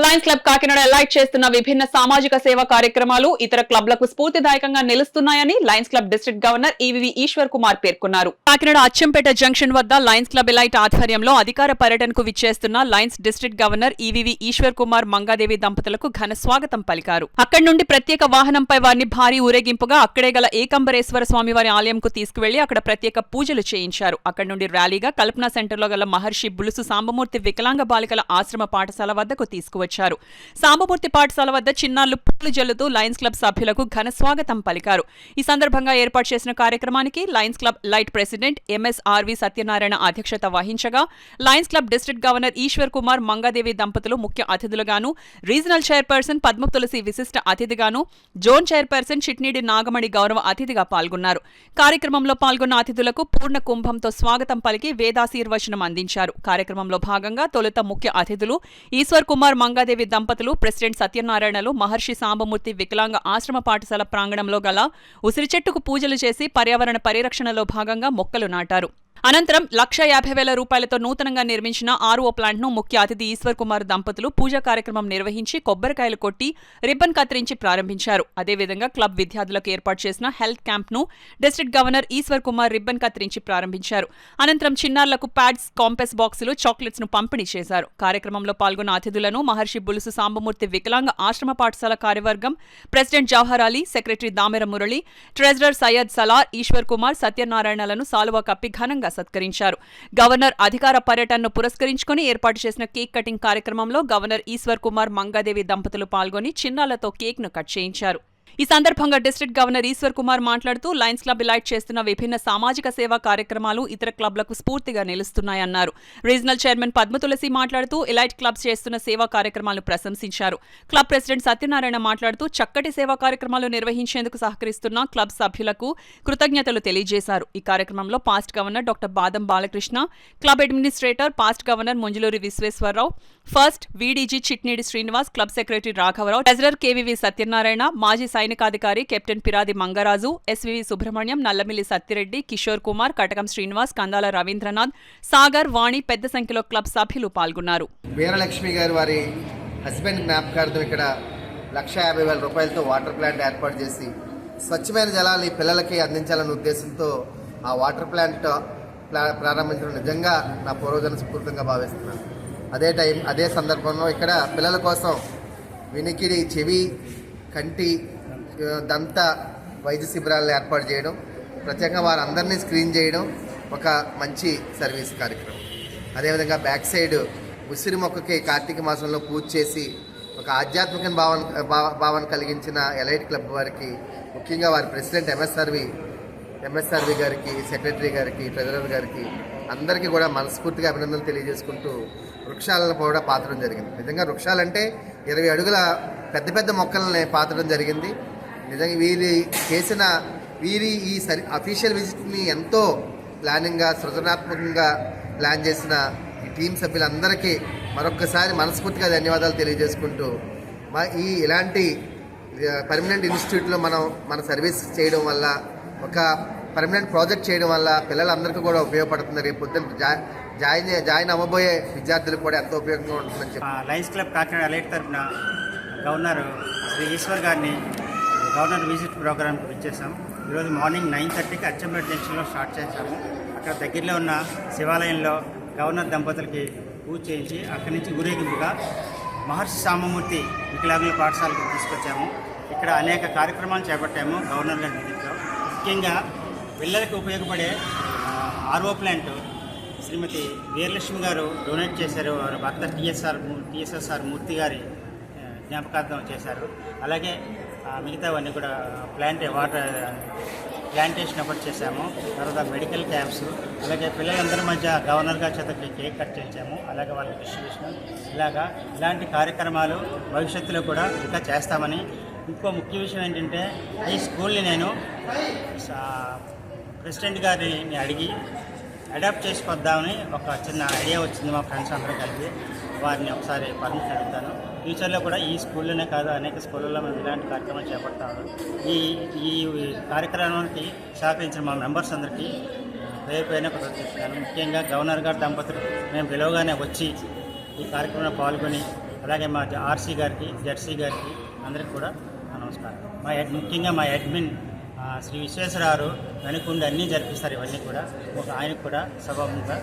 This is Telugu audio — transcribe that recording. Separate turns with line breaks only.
లయన్స్ క్లబ్ కాకినాడ ఎలైట్ చేస్తున్న విభిన్న సామాజిక సేవా కార్యక్రమాలు ఇతర క్లబ్లకు స్ఫూర్తిదాయకంగా నిలుస్తున్నాయని Lions Club district governor EVV Eshwar Kumar పేర్కొన్నారు. కాకినాడ అచ్చంపేట జంక్షన్ వద్ద లయన్స్ క్లబ్ ఎలైట్ ఆధ్వర్యంలో అధికార పర్యటనకు విచ్చేస్తున్న Lions district governor EVV Eshwar Kumar Mangadevi దంపతులకు ఘన స్వాగతం పలికారు. అక్కడి నుండి ప్రత్యేక వాహనంపై వారిని భారీ ఊరేగింపుగా అక్కడే గల ఏకంబరేశ్వర స్వామివారి ఆలయంకు తీసుకువెళ్లి అక్కడ ప్రత్యేక పూజలు చేయించారు. అక్కడి నుండి ర్యాలీగా కల్పనా సెంటర్లో గల మహర్షి బులుసు సాంబమూర్తి వికలాంగ బాలికల ఆశ్రమ పాఠశాల వద్దకు తీసుకువచ్చారు. సాంబమూర్తి పాఠశాల వద్ద చిన్నారులు పూలు జల్లుతూ లయన్స్ క్లబ్ సభ్యులకు ఘన స్వాగతం పలికారు. ఈ సందర్భంగా ఏర్పాటు చేసిన కార్యక్రమానికి Lions Club Elite president MSRV Satyanarayana అధ్యక్షత వహించగా Lions Club district governor Eshwar Kumar Mangadevi దంపతులు ముఖ్య అతిథులుగాను, రీజనల్ చైర్పర్సన్ పద్మ తులసి విశిష్ట అతిథిగాను, జోన్ చైర్పర్సన్ చిట్నీడి నాగమణి గౌరవ అతిథిగా పాల్గొన్నారు. కార్యక్రమంలో పాల్గొన్న అతిథులకు పూర్ణ కుంభంతో స్వాగతం పలికి వేదాశీర్వచనం అందించారు. కార్యక్రమంలో భాగంగా తొలుత ముఖ్య అతిథులు ఈశ్వర్ కుమార్ మంగాదేవి దంపతులు ప్రెసిడెంట్ సత్యనారాయణలు మహర్షి సాంబమూర్తి వికలాంగ ఆశ్రమ పాఠశాల ప్రాంగణంలో గల ఉసిరి చెట్టుకు పూజలు చేసి పర్యావరణ పరిరక్షణలో భాగంగా మొక్కలు నాటారు. అనంతరం 1,50,000 రూపాయలతో నూతనంగా నిర్మించిన ఆర్ఓ ప్లాంట్ను ముఖ్య అతిథి ఈశ్వర్ కుమార్ దంపతులు పూజా కార్యక్రమం నిర్వహించి కొబ్బరికాయలు కొట్టి రిబ్బన్ కత్తిరించి ప్రారంభించారు. అదేవిధంగా క్లబ్ విద్యార్థులకు ఏర్పాటు చేసిన హెల్త్ క్యాంప్ను district governor Eshwar Kumar ribbon కత్తిరించి ప్రారంభించారు. అనంతరం చిన్నారులకు ప్యాడ్స్, కాంపెస్ బాక్సులు, చాక్లెట్స్ ను పంపిణీ చేశారు. కార్యక్రమంలో పాల్గొన్న అతిథులను మహర్షి బులుసు సాంబమూర్తి వికలాంగ ఆశ్రమ పాఠశాల కార్యవర్గం president Jawahar Ali, secretary Damera Murali, treasurer Syed Salar, Eshwar Kumar, సత్యనారాయణలను సాలువా కప్పి ఘనంగా సత్కరించారు. గవర్నర్ అధికార పర్యటనను పురస్కరించుకుని ఏర్పాటు చేసిన కేక్ కటింగ్ కార్యక్రమంలో గవర్నర్ ఈశ్వర్ కుమార్ మంగాదేవి దంపతులు పాల్గొని చిన్నారులతో కేక్ ను కట్ చేయించారు. ఈ సందర్భంగా డిస్ట్రిక్ట్ గవర్నర్ ఈశ్వర్ కుమార్ మాట్లాడుతూ లయన్స్ క్లబ్ ఎలైట్ చేస్తున్న విభిన్న సామాజిక సేవా కార్యక్రమాలు ఇతర క్లబ్లకు స్ఫూర్తిగా నిలుస్తున్నాయన్నారు. రీజనల్ చైర్మన్ పద్మ తులసి మాట్లాడుతూ ఎలైట్ క్లబ్స్ చేస్తున్న సేవా కార్యక్రమాలను ప్రశంసించారు. క్లబ్ ప్రెసిడెంట్ సత్యనారాయణ మాట్లాడుతూ చక్కటి సేవా కార్యక్రమాలు నిర్వహించేందుకు సహకరిస్తున్న క్లబ్ సభ్యులకు కృతజ్ఞతలు తెలియజేశారు. ఈ కార్యక్రమంలో past governor doctor Badam Balakrishna, club administrator past governor Munjaluri Visweswararao, first VDG Chitneedi Srinivas, club secretary రాఘవరావు, ట్రెజరర్ కేవీవి సత్యనారాయణ, మాజీ సైనికాధికారి కెప్టెన్ పిరాది మంగరాజు, ఎస్వీవి సుబ్రహ్మణ్యం, నల్లమిల్లి సత్తిరెడ్డి, కిషోర్ కుమార్, కటకం శ్రీనివాస్, కందాల రవీంద్రనాథ్, సాగర్, వాణి పెద్ద సంఖ్యలో క్లబ్ సభ్యులు పాల్గొన్నారు.
వీరలక్ష్మి గారు వారి హస్బెండ్ జ్ఞాపకార్థం ఇక్కడ 1,50,000 రూపాయలతో వాటర్ ప్లాంట్ ఏర్పాటు చేసి స్వచ్ఛమైన జలాన్ని పిల్లలకి అందించాలనే ఉద్దేశంతో ఆ వాటర్ ప్లాంట్ ప్రారంభించడం నిజంగా నా పూర్వజన స్ఫూర్తిగా భావిస్తున్నాను. అదే సందర్భంలో ఇక్కడ పిల్లల కోసం వినికిడి, చెవి, కంటి, దంత వైద్య శిబిరాలను ఏర్పాటు చేయడం, ప్రత్యేకంగా వారందరినీ స్క్రీన్ చేయడం ఒక మంచి సర్వీస్ కార్యక్రమం. అదేవిధంగా బ్యాక్ సైడ్ ఉసిరి మొక్కకి కార్తీక మాసంలో పూజ చేసి ఒక ఆధ్యాత్మిక భావన కలిగించిన ఎలైట్ క్లబ్ వారికి, ముఖ్యంగా వారి ప్రెసిడెంట్ ఎంఎస్ఆర్వి గారికి, సెక్రటరీ గారికి, ట్రెజరర్ గారికి అందరికీ కూడా మనస్ఫూర్తిగా అభినందనలు తెలియజేసుకుంటూ వృక్షాలను కూడా పాతడం జరిగింది. నిజంగా వృక్షాలంటే 20 అడుగుల పెద్ద పెద్ద మొక్కలని పాతడం జరిగింది. నిజంగా వీరి ఈ అఫీషియల్ విజిట్ని ఎంతో ప్లానింగ్గా, సృజనాత్మకంగా ప్లాన్ చేసిన ఈ టీం సభ్యులందరికీ మరొక్కసారి మనస్ఫూర్తిగా ధన్యవాదాలు తెలియజేసుకుంటూ ఇలాంటి పర్మనెంట్ ఇన్స్టిట్యూట్లో మన సర్వీస్ చేయడం వల్ల, ఒక పర్మనెంట్ ప్రాజెక్ట్ చేయడం వల్ల పిల్లలందరికీ కూడా ఉపయోగపడుతుంది. రేపు పొద్దున్న జాయిన్ అవ్వబోయే విద్యార్థులకు కూడా ఎంతో ఉపయోగంగా ఉంటుందని చెప్పి
లయన్స్ క్లబ్ కాకినాడ ఎలైట్ తరఫున గవర్నర్ శ్రీ ఈశ్వర్ గారిని గవర్నర్ విజిట్ ప్రోగ్రామ్కి ఇచ్చేసాం. ఈరోజు మార్నింగ్ 9:30కి అచ్చంపేట జంక్షన్లో స్టార్ట్ చేశాము. అక్కడ దగ్గరలో ఉన్న శివాలయంలో గవర్నర్ దంపతులకి పూజ చేయించి అక్కడి నుంచి ఊరేగింపుగా మహర్షి సాంబమూర్తి వికలాంగుల పాఠశాలకు తీసుకొచ్చాము. ఇక్కడ అనేక కార్యక్రమాలు చేపట్టాము గవర్నర్ గారి విజిట్లో. ముఖ్యంగా పిల్లలకు ఉపయోగపడే ఆర్ఓ ప్లాంట్ శ్రీమతి వీరలక్ష్మి గారు డొనేట్ చేశారు. వారి భర్త టిఎస్ఎస్ఆర్ మూర్తి గారి జ్ఞాపకార్థం చేశారు. అలాగే మిగతావన్నీ కూడా వాటర్ ప్లాంటేషన్ ఒకటి చేశాము. తర్వాత మెడికల్ క్యాంప్స్, అలాగే పిల్లలందరి మధ్య గవర్నర్ గారి చేత కేక్ కట్ చేయించాము. అలాగే వాళ్ళ డిస్ట్రిబ్యూషన్, ఇలాంటి కార్యక్రమాలు భవిష్యత్తులో కూడా ఇంకా చేస్తామని. ఇంకో ముఖ్య విషయం ఏంటంటే ఈ స్కూల్ని నేను ప్రెసిడెంట్ గారిని అడిగి అడాప్ట్ చేసుకొద్దామని ఒక చిన్న ఐడియా వచ్చింది. మా ఫ్రెండ్స్ అందరూ కలిపి వారిని ఒకసారి పర్మిషన్ అడుగుతాను. ఫ్యూచర్లో కూడా ఈ స్కూల్లోనే కాదు, అనేక స్కూళ్ళల్లో మేము ఇలాంటి కార్యక్రమాలు చేపడతాము. ఈ కార్యక్రమానికి సహకరించిన మా మెంబర్స్ అందరికీ పేరుపైన కృతజ్ఞతలు. ముఖ్యంగా గవర్నర్ గారి దంపతులు మేము పిలవగానే వచ్చి ఈ కార్యక్రమంలో పాల్గొని అలాగే మా ఆర్సీ గారికి, జెడ్సీ గారికి అందరికీ కూడా నా నమస్కారం. ముఖ్యంగా మా అడ్మిన్ శ్రీ విశ్వేశ్వరరావు వెనుకుండి అన్నీ జరిపిస్తారు. ఇవన్నీ కూడా ఆయనకు కూడా సభాముఖంగా